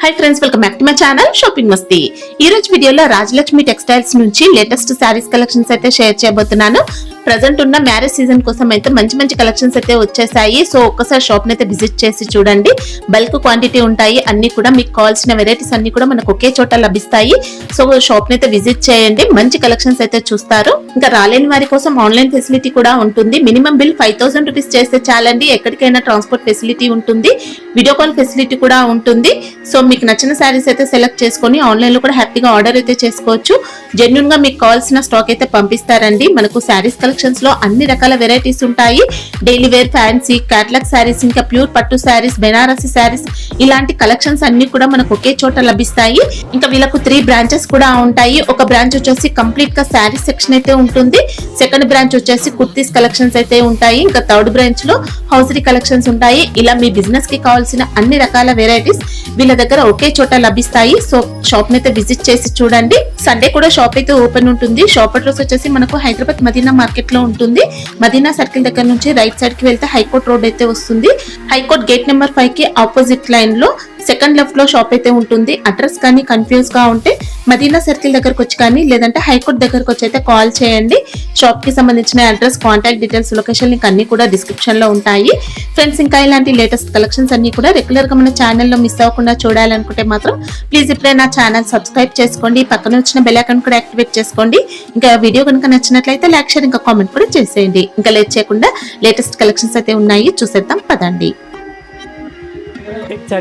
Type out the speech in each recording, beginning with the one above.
Hi friends, welcome back to my channel shopping మస్తీ. ఈ రోజు వీడియోలో రాజలక్ష్మి టెక్స్టైల్స్ నుంచి లేటెస్ట్ శారీస్ కలెక్షన్స్ అయితే షేర్ చేయబోతున్నాను. ప్రజెంట్ ఉన్న మ్యారేజ్ సీజన్ కోసం అయితే మంచి మంచి కలెక్షన్స్ అయితే వచ్చేసాయి. సో ఒక్కసారి షాప్ అయితే విజిట్ చేసి చూడండి. బల్క్ క్వాంటిటీ ఉంటాయి, అన్ని కూడా మీకు కావాల్సిన వెరైటీస్ అన్ని కూడా మనకు ఒకే చోట లభిస్తాయి. సో షాప్ అయితే విజిట్ చేయండి, మంచి కలెక్షన్స్ అయితే చూస్తారు. ఇంకా రాలేని వారి కోసం ఆన్లైన్ ఫెసిలిటీ కూడా ఉంటుంది. మినిమం బిల్ 5000 రూపీస్ చేస్తే చాలండి. ఎక్కడికైనా ట్రాన్స్పోర్ట్ ఫెసిలిటీ ఉంటుంది, వీడియో కాల్ ఫెసిలిటీ కూడా ఉంటుంది. సో మీకు నచ్చిన శారీస్ అయితే సెలెక్ట్ చేసుకొని ఆన్లైన్ లో కూడా హ్యాపీగా ఆర్డర్ అయితే చేసుకోవచ్చు. జెన్యూన్ గా మీకు కావాల్సిన స్టాక్ అయితే పంపిస్తారండి. మనకు శారీస్ కలెక్షన్స్ లో అన్ని రకాల వెరైటీస్ ఉంటాయి. Daily wear, fancy, catalogue saris, ఇంకా ప్యూర్ పట్టు శారీస్, బెనారసి శారీస్, ఇలాంటి కలెక్షన్స్ అన్ని కూడా మనకు ఒకే చోట లభిస్తాయి. ఇంకా వీళ్ళకు 3 బ్రాంచెస్ కూడా ఉంటాయి. ఒక బ్రాంచ్ వచ్చేసి కంప్లీట్ గా శారీస్ సెక్షన్ అయితే ఉంటుంది. సెకండ్ బ్రాంచ్ వచ్చేసి కుర్తీస్ కలెక్షన్స్ అయితే ఉంటాయి. ఇంకా థర్డ్ బ్రాంచ్ లో హౌసరీ కలెక్షన్స్ ఉంటాయి. ఇలా మీ బిజినెస్ కి కావాల్సిన అన్ని రకాల వెరైటీస్ వీళ్ళ దగ్గర ఒకే చోట లభిస్తాయి. సో షాప్ అయితే విజిట్ చేసి చూడండి. సండే కూడా షాప్ అయితే ఓపెన్ ఉంటుంది. షాప్ అడ్రస్ వచ్చేసి మనకు హైదరాబాద్ మదీనా మార్కెట్ లో ఉంటుంది. మదీనా సర్కిల్ దగ్గర నుంచి రైట్ సైడ్ కి వెళ్తే హైకోర్ట్ రోడ్ అయితే వస్తుంది. హైకోర్ట్ గేట్ నెంబర్ 5 కి ఆపోజిట్ లైన్ లో సెకండ్ లెఫ్ట్ లో షాప్ అయితే ఉంటుంది. అడ్రస్ కానీ కన్ఫ్యూజ్ గా ఉంటే మదీనా సర్కిల్ దగ్గరకు వచ్చి కానీ లేదంటే హైకోర్ట్ దగ్గరకు వచ్చి అయితే కాల్ చేయండి. షాప్ కి సంబంధించిన address, contact details, location link అన్ని కూడా డిస్క్రిప్షన్ లో ఉంటాయి. ఫ్రెండ్స్, ఇంకా ఇలాంటి లేటెస్ట్ కలెక్షన్స్ అన్ని కూడా రెగ్యులర్ గా మన ఛానల్లో మిస్ అవ్వకుండా చూడాలనుకుంటే మాత్రం ప్లీజ్ ఇప్పుడే నా ఛానల్ సబ్స్క్రైబ్ చేసుకోండి. పక్కన వచ్చిన బెల్ ఐకాన్ కూడా యాక్టివేట్ చేసుకోండి. ఇంకా వీడియో కనుక నచ్చినట్లయితే లైక్, షేర్, ఇంకా కామెంట్ కూడా చేసేయండి. ఇంకా లేట్ చేయకుండా లేటెస్ట్ కలెక్షన్స్ అయితే ఉన్నాయి, చూసేద్దాం పదండి.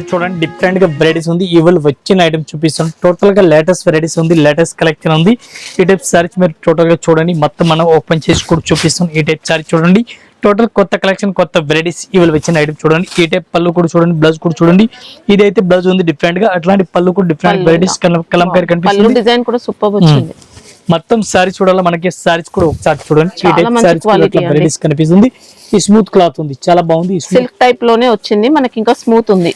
చూడండి, డిఫరెంట్ గా వెరైటీస్ ఉంది. ఇవాళ వచ్చిన ఐటమ్ చూపిస్తాను. టోటల్ గా లేటెస్ట్ వెరైటీస్ ఉంది, లేటెస్ట్ కలెక్షన్ ఉంది. ఈ టైప్ సారీస్ మీరు టోటల్ గా చూడండి. మొత్తం మనం ఓపెన్ చేసి కూడా చూపిస్తాం. ఈ టైప్ సారీ చూడండి, టోటల్ కొత్త కలెక్షన్, కొత్త వెరైటీస్ ఇవాళ వచ్చిన ఐటమ్ చూడండి. ఈ టైప్ పళ్ళు కూడా చూడండి, బ్లౌజ్ కూడా చూడండి. ఇదైతే బ్లౌజ్ ఉంది డిఫరెంట్ గా, అట్లాంటి పళ్ళు కూడా డిఫరెంట్ వెరైటీస్ కలంకారీ కనిపిస్తుంది. డిజైన్ కూడా సూపర్ వచ్చింది. మొత్తం సారీ చూడాలి, మనకి సారీస్ కూడా ఒకసారి చూడండి. ఈ టైప్ సారీస్ వెరైటీస్ కనిపిస్తుంది. ఈ స్మూత్ క్లాత్ ఉంది, చాలా బాగుంది. సిల్క్ టైప్ లోనే వచ్చింది, మనకి ఇంకా స్మూత్ ఉంది.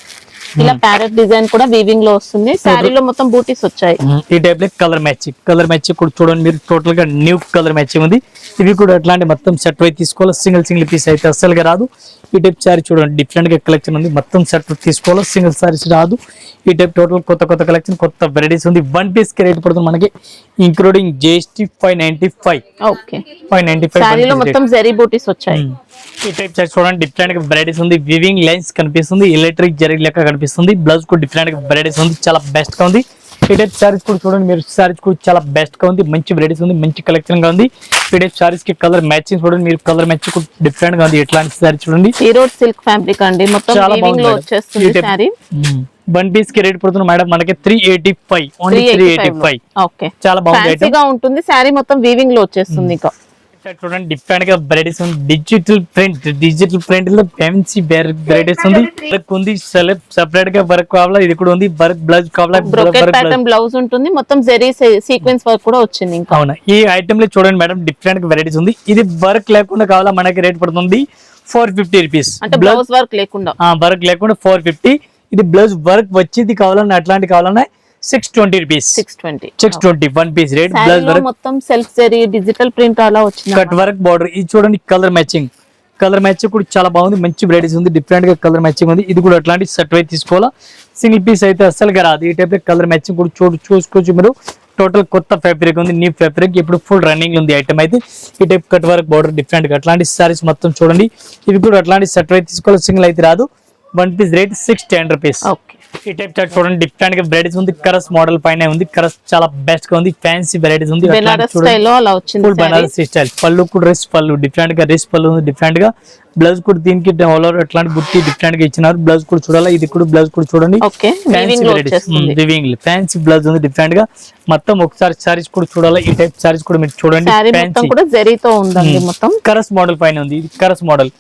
ఇలా ప్యారెట్ డిజైన్ కూడా వీవింగ్ లో వస్తుంది. శారీలో మొత్తం బూటీస్ వచ్చాయి. ఈ టైప్ లో కలర్ మ్యాచింగ్ కూడా చూడండి మీరు. టోటల్ గా న్యూ కలర్ మ్యాచింగ్ ఉంది. ఇవి కూడా అట్లాంటి మొత్తం సెట్ వై తీసుకోవాలి. సింగిల్ పీస్ అయితే అస్సలుగా రాదు. ఈ టైప్ సారీ చూడండి, డిఫరెంట్ గా కలెక్షన్ ఉంది. మొత్తం సెట్ తీసుకోవాలి, సింగిల్ సారీస్ రాదు. ఈ టైప్ టోటల్ కొత్త కలెక్షన్, కొత్త వెరైటీస్ ఉంది. 1 పీస్ కి రేట్ పడుతుంది మనకి ఇంక్లూడింగ్ GST 595. ఓకే, 595 శారీలో మొత్తం జరీ బూటీస్ వచ్చాయి. ఈ టైప్ సారీ చూడండి, డిఫరెంట్ గా వెరైటీస్ ఉంది. వివింగ్ లైన్స్ కనిపిస్తుంది, ఎలక్ట్రిక్ జరీ లెక్క కనిపిస్తుంది. బ్లౌజ్ కూడా డిఫరెంట్ గా వెరైటీస్ ఉంది, చాలా బెస్ట్ గా ఉంది. ఈ టైప్ సారీస్ కూడా చూడండి మీరు, సారీస్ కూడా చాలా బెస్ట్ గా ఉంది. మంచి వెరైటీస్ ఉంది, మంచి కలెక్షన్ గా ఉంది. ఈ టైప్ సారీస్ కి కలర్ మ్యాచింగ్ చూడండి మీరు, కలర్ మ్యాచింగ్ కూడా డిఫరెంట్ గా ఉంది. ఎట్లాంటి సారీ చూడండి, ఈరోడ్ సిల్క్ ఫ్యాబ్రిక్ అండి, మొత్తం వీవింగ్ లో వచ్చేస్తుంది సారీ. 1 పీస్ కి రేట్ పడుతుంది మేడం మనకి 385, ఓన్లీ 385. ఓకే, చాలా బాగుంది, ఫ్యాన్సీగా ఉంటుంది. సారీ మొత్తం వీవింగ్ లో వచ్చేస్తుంది. ఇంకా చూడండి, డిఫరెంట్ గా వెరైటీస్ ఉంది. డిజిటల్ ప్రింట్ లో ఫ్యాన్సీ వెరైటీస్ ఉంది. వర్క్ ఉంది, సెపరేట్ గా వర్క్ కావాలా, ఇది కూడా ఉంది. వర్క్ బ్లౌజ్ కావాలా, బ్రోకెట్ ప్యాటర్న్ బ్లౌజ్ ఉంటుంది. మొత్తం జరీ సీక్వెన్స్ వర్క్ కూడా వచ్చింది. ఇంకా అవునా, ఈ ఐటమ్ లో చూడండి మేడం, డిఫరెంట్ గా వెరైటీస్ ఉంది. ఇది వర్క్ లేకుండా కావాలా, మనకి రేట్ పడుతుంది 450 రూపీస్. అంటే బ్లౌజ్ వర్క్ లేకుండా, వర్క్ లేకుండా 450. ఇది బ్లౌజ్ వర్క్ వచ్చేది కావాలన్నా, అట్లాంటి కావాలన్నా 620 rupees. 620 1 piece rate. Blouse work మొత్తం సెల్ఫ్ జరీ డిజిటల్ ప్రింట్ అలా వచ్చింది. Cut work border. ఇది చూడండి, కలర్ మ్యాచింగ్ కూడా చాలా బాగుంది. మంచి వెరైటీస్ ఉంది, డిఫరెంట్ గా కలర్ మ్యాచింగ్ ఉంది. ఇది కూడా అట్లాంటి సెట్ వై తీసుకోవాలా, సింగిల్ పీస్ అయితే అస్సలుగా రాదు. ఈ టైప్ కలర్ మ్యాచింగ్ కూడా చూసుకోవచ్చు మీరు. టోటల్ కొత్త ఫ్యాబ్రిక్ ఉంది, న్యూ ఫ్యాబ్రిక్, ఇప్పుడు ఫుల్ రన్నింగ్ ఉంది ఐటమ్ అయితే. ఈ type cut work border different గా అట్లాంటి సారీస్ మొత్తం చూడండి. ఇవి కూడా అట్లాంటి సెట్ వై తీసుకోవాలి, సింగిల్ అయితే రాదు. 1 పీస్ రేట్ 610 రూపీస్. ఈ టైప్ చార్ట్ చూడండి, డిఫరెంట్ గా వెరైటీస్ ఉంది. కరస్ మోడల్ పైన ఉంది. కరస్ చాలా బెస్ట్ గా ఉంది, ఫ్యాన్సీ వెరైటీస్ ఉంది. Full Banarasi style. పళ్ళు కూడా రిస్ పళ్ళు, డిఫరెంట్ గా రిస్ పళ్ళు ఉంది. డిఫరెంట్ గా బ్లౌజ్ కూడా దీనికి ఆల్ ఓవర్ అట్లాంటి బుట్టి డిఫరెంట్ గా ఇచ్చినారు. బ్లౌజ్ కూడా చూడాలి, ఇది కూడా బ్లౌజ్ కూడా చూడండి. Fancy varieties, weaving fancy blouse ఉంది డిఫరెంట్ గా. మొత్తం ఒకసారి సారీస్ కూడా చూడాలి. ఈ టైప్ సారీస్ కూడా మీరు చూడండి, కరస్ మోడల్ పైన ఉంది. ఇది కరస్ మోడల్,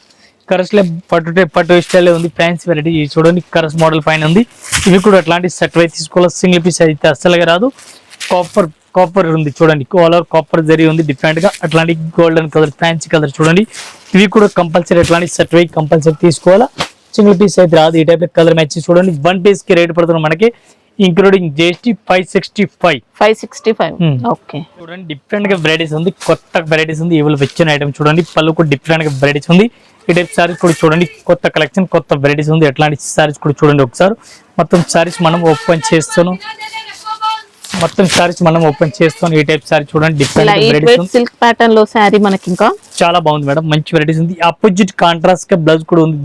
కరస్ లో పట్టు స్టైల్ ఉంది. ఫ్యాన్సీ వెరైటీ చూడండి, కరస్ మోడల్ పైన ఉంది. ఇవి కూడా అట్లాంటి సెట్ వై తీసుకోవాలి, సింగిల్ పీస్ అయితే అస్సలుగా రాదు. కాపర్ ఉంది చూడండి, ఆల్ ఓవర్ కాపర్ జరీ ఉంది. డిఫరెంట్ గా అట్లాంటి గోల్డెన్ కలర్, ఫ్యాన్సీ కలర్ చూడండి. ఇవి కూడా కంపల్సరీ అట్లాంటి సెట్ వై కంపల్సరీ తీసుకోవాలా, సింగిల్ పీస్ అయితే రాదు. ఈ టైప్ కలర్ మ్యాచ్ చూడండి. 1 పీస్ కి రేట్ పడుతుంది మనకి ఇంక్లూడింగ్ GST 565. ఓకే, చూడండి, డిఫరెంట్ గా వెరైటీస్ ఉంది, కొత్త వెరైటీస్ ఉంది. ఇవాళ వచ్చిన ఐటమ్ చూడండి, పళ్ళు కూడా డిఫరెంట్ గా వెరైటీస్ ఉంది. ఈ టైప్ సారీస్ కూడా చూడండి, కొత్త కలెక్షన్, కొత్త వెరైటీస్ ఉంది. ఎట్లాంటి సారీస్ కూడా చూడండి ఒకసారి. మొత్తం సారీస్ మనం ఓపెన్ చేస్తాను. ఈ టైప్ సారీ చూడండి, డిఫరెంట్ వెరైటీస్ సిల్క్ ప్యాటర్న్ లో సారీ మనకి ఇంకా చాలా బాగుంది మేడం. మంచి వెరైటీస్ ఉంది. ఆపోజిట్ కాంట్రాస్ట్ గా బ్లౌజ్ కూడా ఉంది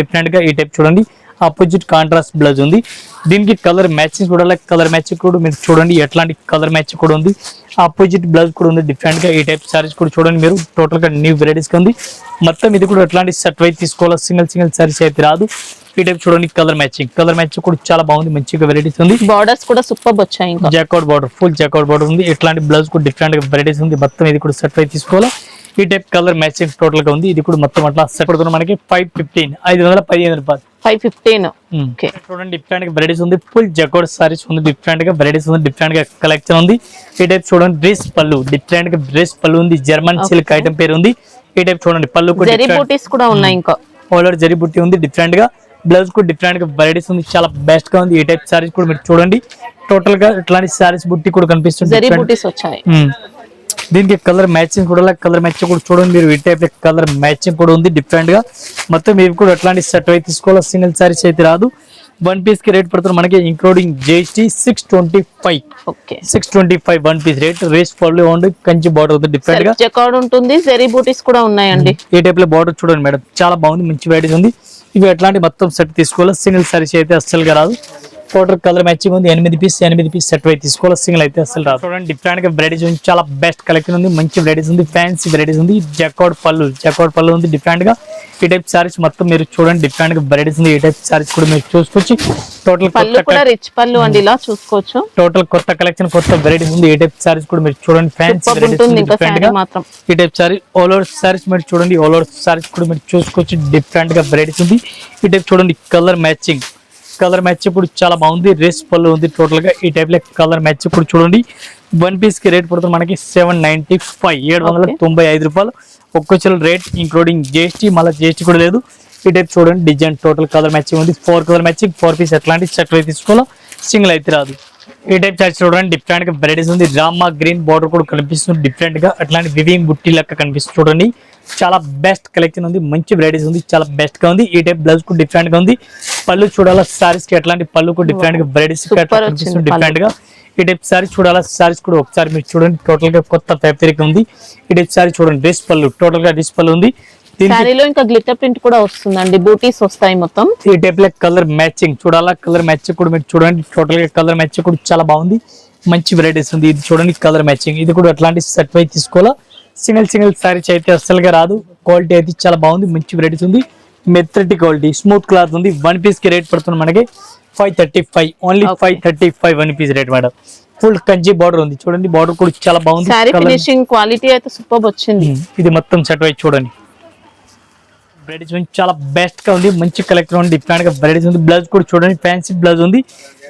డిఫరెంట్ గా. ఈ టైప్ చూడండి, ఆపోజిట్ కాంట్రాస్ట్ బ్లౌజ్ ఉంది. దీనికి కలర్ మ్యాచింగ్ కూడా, కలర్ మ్యాచింగ్ కూడా మీరు చూడండి, ఎట్లాంటి కలర్ మ్యాచింగ్ కూడా ఉంది. ఆపోజిట్ బ్లౌజ్ కూడా ఉంది డిఫరెంట్ గా. ఈ టైప్ సారీస్ కూడా చూడండి మీరు, టోటల్ గా న్యూ వెరైటీస్ ఉంది మొత్తం. ఇది కూడా ఎట్లాంటి సెట్ వైజ్ తీసుకోవాలి, సింగిల్ సారీస్ అయితే రాదు. ఈ టైప్ చూడండి, కలర్ మ్యాచింగ్ కూడా చాలా బాగుంది, మంచిగా వెరైటీస్ ఉంది. బార్డర్స్ కూడా సూపర్ వచ్చాయి. ఇంకా జాకౌట్ బార్డర్, ఫుల్ జాకౌట్ బార్డర్ ఉంది. ఇట్లాంటి బ్లౌజ్ కూడా డిఫరెంట్ గా వెరైటీస్ ఉంది మొత్తం. ఇది కూడా సెట్ వైజ్ తీసుకోవాలి. ఈ టైప్ కలర్ మ్యాచింగ్ టోటల్ గా ఉంది. ఇది కూడా మొత్తం అట్లా సెట్ పడుతుంది మనకి 515 515 రూపాయలు. 515 చూడండి, డిఫరెంట్ గా వెరైటీస్ ఉంది. ఫుల్ జకోడ్ సారీస్ ఉంది, డిఫరెంట్ గా వెరైటీస్ ఉంది, డిఫరెంట్ గా కలెక్షన్ ఉంది. ఈ టైప్ చూడండి, డ్రెస్ పళ్ళు, డిఫరెంట్ గా డ్రెస్ పళ్ళు ఉంది. జర్మన్ సిల్క్ ఐటమ్ పేరు ఉంది. ఈ టైప్ చూడండి, పళ్ళు కూడా ఉన్నాయి. ఇంకా ఆల్ జరీ బుట్టి ఉంది డిఫరెంట్ గా. బ్లౌజ్ కూడా డిఫరెంట్ గా వెరైటీస్ ఉంది, చాలా బెస్ట్ గా ఉంది. ఈ టైప్ సారీస్ కూడా మీరు చూడండి, టోటల్ గా ఇట్లాంటి సారీస్ బుట్టి కూడా కనిపిస్తుంది. దీనికి కలర్ మ్యాచింగ్ కూడా చూడండి మీరు. ఈ టైప్ కలర్ మ్యాచింగ్ కూడా ఉంది డిఫరెంట్ గా మొత్తం. ఇవి కూడా ఎట్లాంటి సెట్ అయితే తీసుకోవాలి, సింగిల్ సారీస్ అయితే రాదు. వన్ పీస్ కి రేట్ పడుతుంది మనకి including GST 625 one piece rate. రేస్ పళ్ళు ఉంది, కంచి బార్డర్ ఉంది డిఫరెంట్ గా. చెక్అవుట్ ఉంటుంది, జరీ బూటీస్ కూడా ఉన్నాయండి. ఈ టైప్ లో బార్డర్ చూడండి మేడం, చాలా బాగుంది, మంచి వెరైటీస్ ఉంది. ఇవి ఎట్లాంటి మొత్తం సెట్ తీసుకోవాలి, సింగిల్ సారీస్ అయితే అస్సలుగా రాదు. టోటల్ కలర్ మ్యాచింగ్ ఉంది. 8 పీస్ సెట్ అయితే తీసుకోవాలి, సింగిల్ అయితే అసలు రాదు. చూడండి, డిఫరెంట్ గా వెరైటీస్ ఉంది, చాలా బెస్ట్ కలెక్షన్ ఉంది, మంచి వెరైటీస్ ఉంది, ఫ్యాన్సీ వెరైటీస్ ఉంది. జాకౌట్ పళ్ళు ఉంది డిఫరెంట్ గా. ఈ టైప్ సారీస్ మొత్తం మీరు చూడండి, డిఫరెంట్ గా వెరైటీస్ ఉంది. ఈ టైప్ సారీస్ కూడా మీరు చూసుకోవచ్చు. టోటల్ రిచ్ పళ్ళు అండి, ఇలా చూసుకోవచ్చు. టోటల్ కొత్త కలెక్షన్, కొత్త వెరైటీస్ ఉంది. ఈ టైప్ సారీస్ కూడా మీరు చూడండి, ఫ్యాన్సీ వెరైటీస్ డిఫరెంట్ గా. ఈ type sorry all over saris మీరు చూడండి, ఆల్ ఓవర్ సారీస్ కూడా మీరు చూసుకోవచ్చు, డిఫరెంట్ గా వెరైటీస్ ఉంది. ఈ టైప్ చూడండి, కలర్ మ్యాచింగ్ కూడా చాలా బాగుంది. రేస్ పళ్ళు ఉంది టోటల్ గా. ఈ టైప్ లో కలర్ మ్యాచ్ కూడా చూడండి. వన్ పీస్ కి రేట్ పడుతుంది మనకి 795 రూపాయలు. ఒక్కొచ్చల రేట్ ఇంక్లూడింగ్ జిఎస్టీ, మళ్ళీ జిఎస్టీ కూడా లేదు. ఈ టైప్ చూడండి, డిజైన్ టోటల్ కలర్ మ్యాచింగ్ ఉంది. 4 కలర్ మ్యాచింగ్, 4 పీస్ ఎట్లాంటి సెట్ అయితే తీసుకోవాలో, సింగిల్ అయితే రాదు. ఈ టైప్ చార్ట్ చూడండి, డిఫరెంట్ గా వెరైటీస్ ఉంది. రామా గ్రీన్ బార్డర్ కూడా కనిపిస్తుంది డిఫరెంట్ గా. అట్లాంటి వివింగ్ బుట్టి లెక్క కనిపిస్తుంది చూడండి, చాలా బెస్ట్ కలెక్షన్ ఉంది, మంచి వెరైటీస్ ఉంది, చాలా బెస్ట్ గా ఉంది. ఈ టైప్ బ్లౌజ్ కూడా డిఫరెంట్ గా ఉంది. పళ్ళు చూడాలా సారీస్ కి, ఎట్లాంటి పళ్ళు కూడా డిఫరెంట్ గా వెరైటీస్ కనిపిస్తుంది డిఫరెంట్ గా. ఈ టైప్ సారీస్ చూడాలా, సారీస్ కూడా ఒకసారి మీరు చూడండి, టోటల్ గా కొత్త ఫ్యాబ్రిక్ ఉంది. ఈ టైప్ సారీ చూడండి, డ్రెస్ పళ్ళు, టోటల్ గా డ్రెస్ పళ్ళు ఉంది. సారీలో ఇంకా గ్లిటర్ ప్రింట్ కూడా వస్తుందండి, బూటీస్ వస్తాయి మొత్తం. ఈ టైప్ లో కలర్ మ్యాచింగ్ చూడాలా, కలర్ మ్యాచింగ్ కూడా మీరు చూడండి, టోటల్ గా కలర్ మ్యాచింగ్ కూడా చాలా బాగుంది, మంచి వెరైటీస్ ఉంది. ఇది చూడండి, కలర్ మ్యాచింగ్. ఇది కూడా ఎట్లాంటి సెట్ వైజ్ తీసుకోవాలా, సింగిల్ సారీస్ అయితే అస్సలుగా రాదు. క్వాలిటీ అయితే చాలా బాగుంది, మంచి వెరైటీస్ ఉంది, మెత్తటి క్వాలిటీ, స్మూత్ క్లాత్ ఉంది. వన్ పీస్ కి రేట్ పడుతుంది మనకి 535, only 535 one piece rate madam. Full Kanchi border ఉంది చూడండి, బార్డర్ కూడా చాలా బాగుంది. ఫినిషింగ్ క్వాలిటీ అయితే సూపర్ వచ్చింది. ఇది మొత్తం సెట్ వైజ్ చూడండి, వెరైటీస్ చాలా బెస్ట్ గా ఉంది, మంచి కలెక్షన్ ఉంది, డిఫరెంట్ గా వెరైటీస్ ఉంది. బ్లౌజ్ కూడా చూడండి, ఫ్యాన్సీ బ్లౌజ్ ఉంది.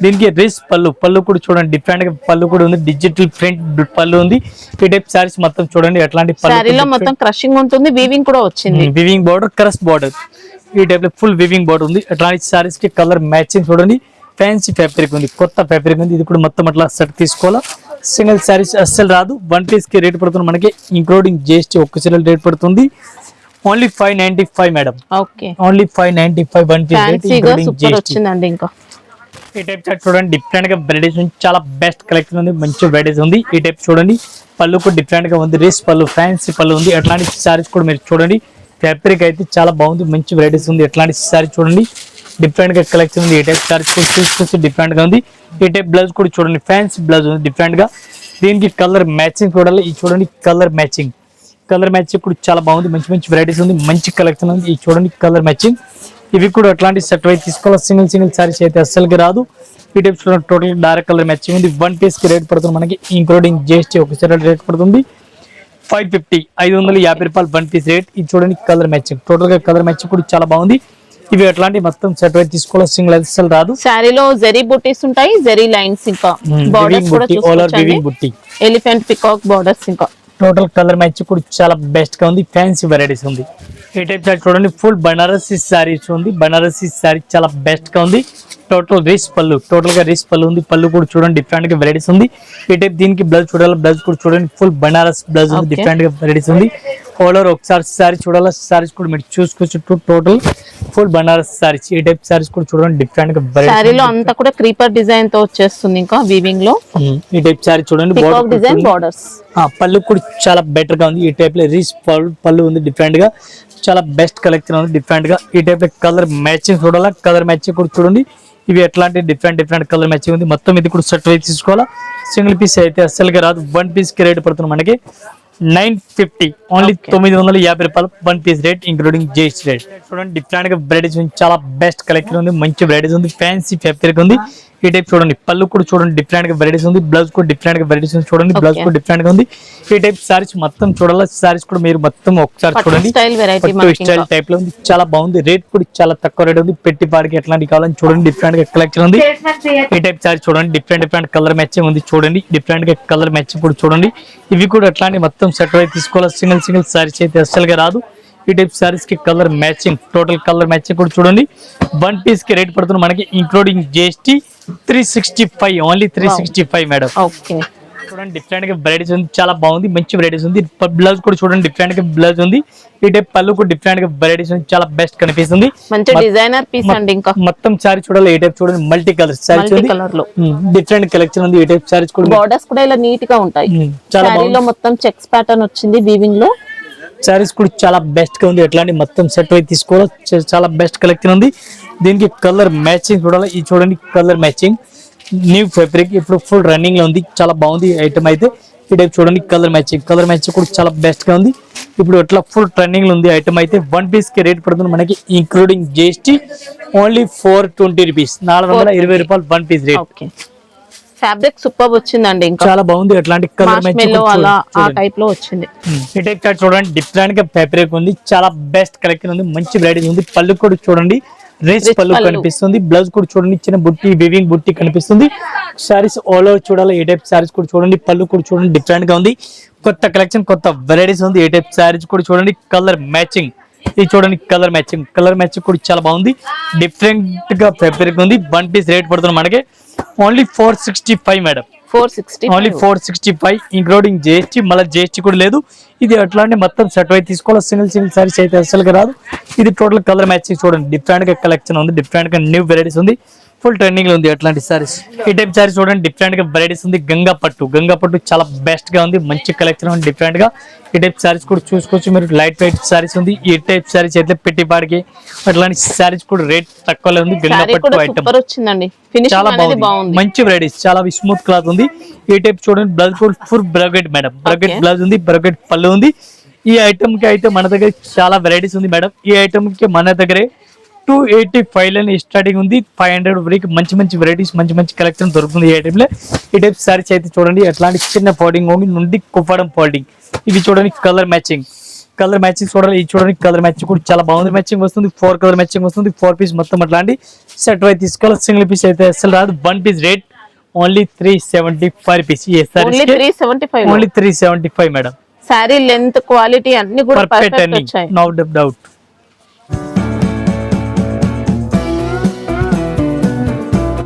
దీనికి రేస్ పళ్ళు కూడా చూడండి, డిఫరెంట్ గా పళ్ళు కూడా ఉంది, డిజిటల్ ప్రింట్ పళ్ళు ఉంది. ఈ టైప్ సారీస్ మొత్తం చూడండి, ఎట్లాంటి పళ్ళు మొత్తం క్రషింగ్ ఉంటుంది, వీవింగ్ కూడా వచ్చింది, వీవింగ్ బార్డర్, క్రష్ బార్డర్. ఈ టైప్ లో ఫుల్ వీవింగ్ బార్డర్ ఉంది. అట్లాంటి సారీస్ కి కలర్ మ్యాచింగ్ చూడండి, ఫ్యాన్సీ ఫ్యాబ్రిక్ ఉంది, కొత్త ఫ్యాబ్రిక్ ఉంది. ఇది కూడా మొత్తం అట్లా సెట్ తీసుకోవాలా, సింగిల్ సారీస్ అస్సలు రాదు. వన్ పీస్ కి రేట్ పడుతుంది మనకి ఇంక్లూడింగ్ జిఎస్టీ, ఒక్కసారి రేట్ పడుతుంది only 595 madam. Okay, only 595 one piece rate including GST వచ్చిందండి. ఇంకా ఈ టైప్ చార్ట్ చూడండి, డిఫరెంట్ గా వెరైటీస్ ఉంది, చాలా బెస్ట్ కలెక్షన్ ఉంది, మంచి వెరైటీస్ ఉంది. ఈ టైప్ చూడండి, పళ్ళు కూడా డిఫరెంట్ గా ఉంది, రేస్ పళ్ళు, ఫ్యాన్సీ పళ్ళు ఉంది. అట్లాంటి సారీస్ కూడా మీరు చూడండి, ఫ్యాబ్రిక్ అయితే చాలా బాగుంది, మంచి వెరైటీస్ ఉంది. ఎట్లాంటి సారీ చూడండి, డిఫరెంట్ గా కలెక్షన్ ఉంది. ఈ టైప్ సారీస్ కూడా చూసుకొచ్చి డిఫరెంట్ గా ఉంది. ఈ టైప్ బ్లౌజ్ కూడా చూడండి, ఫ్యాన్సీ బ్లౌజ్ ఉంది డిఫరెంట్ గా. దీనికి కలర్ మ్యాచింగ్ చూడాలి, ఇది చూడండి, కలర్ మ్యాచింగ్ కూడా చాలా బాగుంది, మంచి వెరైటీస్ ఉంది, మంచి కలెక్షన్ ఉంది. ఇది చూడండి, కలర్ మ్యాచింగ్. ఇవి కూడా అట్లాంటి సెట్ వైజ్ తీసుకోవాలి, సింగిల్ సారీస్ అయితే అస్సలుకి రాదు. ఈ టైప్ చూడండి, టోటల్ డార్క్ కలర్ మ్యాచింగ్ ఉంది. వన్ పీస్ కి రేట్ పడుతుంది మనకి ఇంక్లూడింగ్ జిఎస్టీ, ఒకసారి రేట్ పడుతుంది 550 రూపాయలు వన్ పీస్ రేట్. ఇది చూడండి, కలర్ మ్యాచింగ్, టోటల్ గా కలర్ మ్యాచింగ్ కూడా చాలా బాగుంది. ఇవి అట్లాంటి మొత్తం సెట్ వైజ్ తీసుకోవాలి, సింగిల్ అస్సలు రాదు. సారీలో జరీ బూటీస్ ఉంటాయి, జరీ లైన్స్, ఇంకా బోర్డర్స్ కూడా చూసుకోవచ్చు, ఎలిఫెంట్ పికాక్ బోర్డర్స్. ఇంకా టోటల్ కలర్ మ్యాచ్ కూడా చాలా బెస్ట్ గా ఉంది, ఫ్యాన్సీ వెరైటీస్ ఉంది. ఈ టైప్ చార్ట్ చూడండి, ఫుల్ బనారసి సారీస్ ఉంది. బనారసి సారీ చాలా బెస్ట్ గా ఉంది. టోటల్ రేస్ పళ్ళు, టోటల్ గా రేస్ పళ్ళు ఉంది. పళ్ళు కూడా చూడండి, డిఫరెంట్ గా వెరైటీస్ ఉంది. ఈ టైప్ దీనికి బ్లౌజ్ చూడాలి, బ్లౌజ్ కూడా చూడండి, ఫుల్ బనారస్ బ్లౌజ్ ఉంది, డిఫరెంట్ గా వెరైటీస్ ఉంది. ఆల్ ఓవర్ ఒకసారి సారీ చూడాలా, సారీస్ కూడా మీరు చూసుకోవచ్చు. టోటల్ ఫుల్ బనారస్ సారీస్, ఈ టైప్ సారీస్ కూడా చూడండి డిఫరెంట్ గా శారీలో అంతా కూడా క్రీపర్ డిజైన్ తో వచ్చేస్తుంది. ఇంకా వీవింగ్ లో ఈ టైప్ సారీ చూడండి, డిజైన్ బార్డర్స్, పళ్ళు కూడా చాలా బెటర్ గా ఉంది. ఈ టైప్ లో రీచ్ పళ్ళు ఉంది డిఫరెంట్ గా, చాలా బెస్ట్ కలెక్షన్ ఉంది డిఫరెంట్ గా. ఈ టైప్ లో కలర్ మ్యాచింగ్ చూడాలా, కలర్ మ్యాచింగ్ కూడా చూడండి. ఇవి ఎట్లాంటి డిఫరెంట్ కలర్ మ్యాచింగ్ ఉంది. మొత్తం ఇది కూడా సెట్ వైజ్ తీసుకోవాలా. సింగిల్ పీస్ అయితే అస్సలుగా రాదు. వన్ పీస్ కి రేట్ పడుతుంది మనకి 950, ఓన్లీ 950 రూపాయలు one piece rate, including GST rate. చూడండి డిఫరెంట్ గా వెరైటీస్ ఉంది, చాలా బెస్ట్ కలెక్షన్ ఉంది, మంచి వెరైటీస్ ఉంది, ఫ్యాన్సీ ఫ్యాబ్రిక్ ఉంది. ఈ టైప్ చూడండి, పళ్ళు కూడా చూడండి డిఫరెంట్ గా వెరైటీస్ ఉంది, బ్లౌజ్ కూడా డిఫరెంట్ గా వెరైటీస్ ఉంది. చూడండి బ్లౌజ్ కూడా డిఫరెంట్ గా ఉంది. ఈ టైప్ సారీస్ మొత్తం చూడాలా, సారీస్ కూడా మీరు మొత్తం ఒకసారి చూడండి. స్టైల్ టైప్ లో ఉంది, చాలా బాగుంది. రేట్ కూడా చాలా తక్కువ రేట్ ఉంది. పెట్టి పాడికి ఎట్లాంటి కావాలని చూడండి, డిఫరెంట్ గా కలెక్షన్ ఉంది. ఈ టైప్ సారీ చూడండి, డిఫరెంట్ కలర్ మ్యాచింగ్ ఉంది. చూడండి డిఫరెంట్ గా కలర్ మ్యాచింగ్ కూడా చూడండి. ఇవి కూడా అట్లాంటి మొత్తం సెట్ అయితే తీసుకోవాలి. సింగిల్ సారీస్ అయితే అస్సలుగా రాదు. ఈ టైప్ సారీస్ కి colour matching, total colour matching కూడా చూడండి. వన్ పీస్ కి రేట్ పడుతుంది మనకి including GST 365, only 365 madam. Okay చూడండి డిఫరెంట్ గా వెరైటీస్ ఉంది, చాలా బాగుంది, మంచి వెరైటీస్ ఉంది. బ్లౌజ్ కూడా చూడండి డిఫరెంట్ గా బ్లౌజ్ ఉంది. ఈ టైప్ పళ్ళు కూడా డిఫరెంట్ గా వెరైటీస్ ఉంది, చాలా బెస్ట్ కనిపిస్తుంది. మంచి డిజైనర్ పీస్ అండి. ఇంకా మొత్తం సారీ చూడాలి. ఈ టైప్ చూడండి మల్టీ కలర్ సారీస్ ఉంది, డిఫరెంట్ కలెక్షన్ ఉంది. ఈ టైప్ సారీస్ కూడా బోర్డర్స్ కూడా ఇలా నీట్ గా ఉంటాయి. చాలా సారీలో మొత్తం చెక్స్ ప్యాటర్న్ వచ్చింది వీవింగ్ లో. సారీస్ కూడా చాలా బెస్ట్ గా ఉంది. ఎట్లాంటి మొత్తం సెట్ అయితే తీసుకోవాలి, చాలా బెస్ట్ కలెక్షన్ ఉంది. దీనికి కలర్ మ్యాచింగ్ చూడాలి. ఈ చూడండి కలర్ మ్యాచింగ్, న్యూ ఫ్యాబ్రిక్, ఇప్పుడు ఫుల్ రన్నింగ్ లో ఉంది, చాలా బాగుంది ఐటమ్ అయితే. ఈ టైప్ చూడండి కలర్ మ్యాచింగ్ కూడా చాలా బెస్ట్ గా ఉంది. ఇప్పుడు ఎట్లా ఫుల్ ట్రెండింగ్ లో ఉంది ఐటమ్ అయితే. వన్ పీస్ కి రేట్ పడుతుంది మనకి ఇంక్లూడింగ్ జిఎస్టీ ఓన్లీ 420 రూపీస్, 420 రూపాయలు one piece rate. Fabric super వచ్చిందండి. ఇంకా చాలా బాగుంది. అట్లాంటి కలర్ మ్యాచింగ్ అలా ఆ టైప్ లో వచ్చింది. ఈ టైప్ చార్ట్ చూడండి, డిఫరెంట్ గా ఫ్యాబ్రిక్ ఉంది, చాలా బెస్ట్ కలెక్షన్ ఉంది, మంచి వెరైటీ ఉంది. పళ్ళు కూడా చూడండి రేస్ పళ్ళు కనిపిస్తుంది. బ్లౌజ్ కూడా చూడండి చిన్న బుట్టి, వివింగ్ బుట్టి కనిపిస్తుంది. సారీస్ ఆల్ ఓవర్ చూడాలి. ఈ టైప్ సారీస్ కూడా చూడండి, పళ్ళు కూడా చూడండి డిఫరెంట్ గా ఉంది. కొత్త కలెక్షన్, కొత్త వెరైటీస్ ఉంది. ఈ టైప్ సారీస్ కూడా చూడండి, కలర్ మ్యాచింగ్, ఇది చూడండి కలర్ మ్యాచింగ్ కూడా చాలా బాగుంది. డిఫరెంట్ గా ఫ్యాబ్రిక్ ఉంది. వన్ పీస్ రేట్ పడుతుంది మనకి only 465 madam. 460, only 465 including GST. మళ్ళీ జిఎస్టీ కూడా లేదు. ఇది అట్లాంటి మొత్తం సెట్ అయితే తీసుకోవాలి. సింగిల్ సారీస్ అయితే అసలుగా రాదు. ఇది టోటల్ కలర్ మ్యాచింగ్ చూడండి, డిఫరెంట్ గా కలెక్షన్ ఉంది, డిఫరెంట్ గా న్యూ వెరైటీస్ ఉంది, ఫుల్ ట్రెండింగ్ లో ఉంది అట్లాంటి సారీస్. ఈ టైప్ సారీస్ చూడండి, డిఫరెంట్ గా వెరైటీస్ ఉంది. గంగా పట్టు చాలా బెస్ట్ గా ఉంది, మంచి కలెక్షన్ ఉంది డిఫరెంట్ గా. ఈ టైప్ సారీస్ కూడా చూసుకోవచ్చు మీరు. లైట్ వెయిట్ సారీస్ ఉంది. ఈ టైప్ సారీస్ అయితే పెట్టి పాడికి అట్లాంటి సారీస్ కూడా రేట్ తక్కువలో ఉంది. గంగా పట్టు ఐటమ్ చాలా బాగుంది, మంచి వెరైటీస్, చాలా స్మూత్ క్లాత్ ఉంది. ఈ టైప్ చూడండి, బ్లౌజ్ కూడా ఫుల్ బ్రగెట్ మేడం, బ్రగెట్ బ్లౌజ్ ఉంది, బ్రగెట్ పళ్ళు ఉంది. ఈ ఐటమ్ కి అయితే మన దగ్గర చాలా వెరైటీస్ ఉంది మేడం. ఈ ఐటమ్ కి మన దగ్గరే 285 స్టార్టింగ్ ఉంది, 500 వరకు మంచి వెరైటీస్, మంచి కలెక్షన్ దొరుకుతుంది ఈ ఐటమ్ లో. ఈ టైప్ సారీస్ అయితే చూడండి, ఎట్లాంటి చిన్న ఫోల్డింగ్ నుండి కుప్పడం ఫోల్డింగ్. ఇవి చూడండి కలర్ మ్యాచింగ్ చూడాలి. ఇది చూడండి కలర్ మ్యాచింగ్ కూడా చాలా బాగుంది. మ్యాచింగ్ వస్తుంది, 4 కలర్ మ్యాచింగ్ వస్తుంది, 4 పీస్ మొత్తం అట్లాంటి సెట్ అయితే తీసుకోవాలి. సింగిల్ పీస్ అయితే అసలు రాదు. One piece rate only 375 rupees. Only 375 madam. Sari length, quality అన్ని కూడా పర్ఫెక్ట్ వచ్చాయి, నో డౌట్.